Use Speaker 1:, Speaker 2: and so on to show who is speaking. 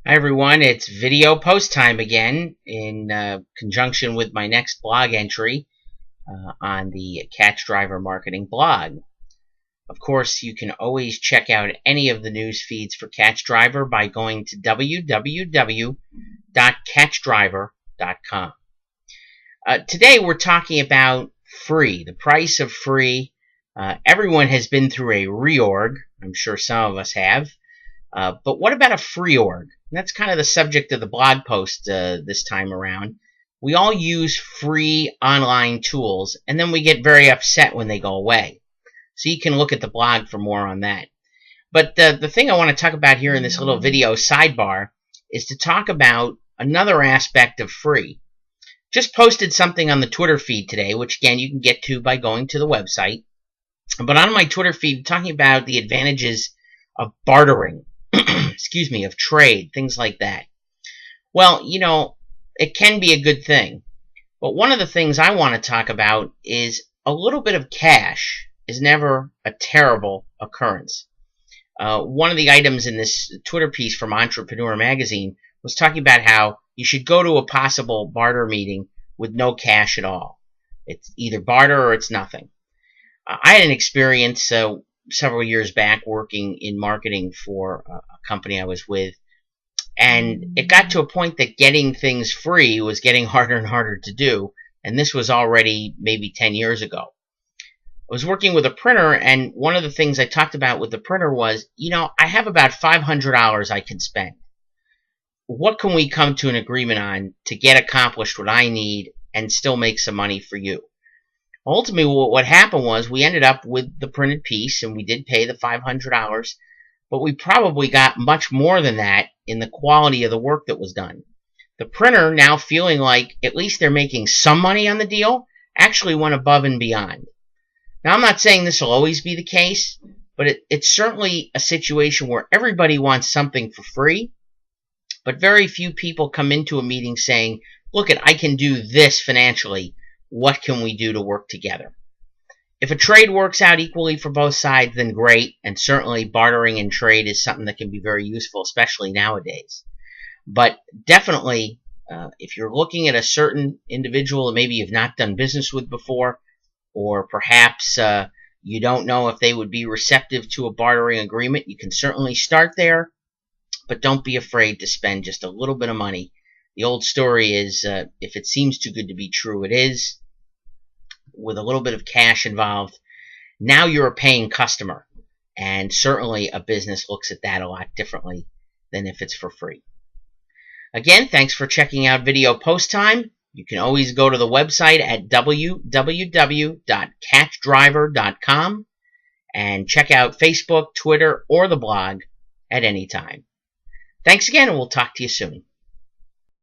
Speaker 1: Hi everyone, it's video post time again in conjunction with my next blog entry on the Catch Driver Marketing blog. Of course, you can always check out any of the news feeds for Catch Driver by going to www.catchdriver.com. Today we're talking about free, the price of free. Everyone has been through a reorg. I'm sure some of us have. But what about a free org? And that's kind of the subject of the blog post this time around. We all use free online tools, and then we get very upset when they go away. So you can look at the blog for more on that. But the thing I want to talk about here in this little video sidebar is to talk about another aspect of free. Just posted something on the Twitter feed today, which again you can get to by going to the website. But on my Twitter feed, talking about the advantages of bartering. Excuse me, of trade, things like that. Well, you know, it can be a good thing. But one of the things I want to talk about is a little bit of cash is never a terrible occurrence. One of the items in this Twitter piece from Entrepreneur Magazine was talking about how you should go to a possible barter meeting with no cash at all. It's either barter or it's nothing. I had an experience several years back working in marketing for a company I was with, and it got to a point that getting things free was getting harder and harder to do, and this was already maybe 10 years ago. I was working with a printer, and one of the things I talked about with the printer was, you know, I have about $500 I can spend. What can we come to an agreement on to get accomplished what I need and still make some money for you? Ultimately, what happened was we ended up with the printed piece, and we did pay the $500, but we probably got much more than that in the quality of the work that was done. The printer, now feeling like at least they're making some money on the deal, actually went above and beyond. Now, I'm not saying this will always be the case, but it's certainly a situation where everybody wants something for free, but very few people come into a meeting saying, look, I can do this financially. What can we do to work together? If a trade works out equally for both sides, then great, and certainly bartering and trade is something that can be very useful, especially nowadays. But definitely, if you're looking at a certain individual that maybe you've not done business with before, or perhaps you don't know if they would be receptive to a bartering agreement, you can certainly start there, but don't be afraid to spend just a little bit of money. The old story is, if it seems too good to be true, it is. With a little bit of cash involved, now you're a paying customer, and certainly a business looks at that a lot differently than if it's for free. Again, thanks for checking out Video Post Time. You can always go to the website at www.catchdriver.com and check out Facebook, Twitter, or the blog at any time. Thanks again, and we'll talk to you soon.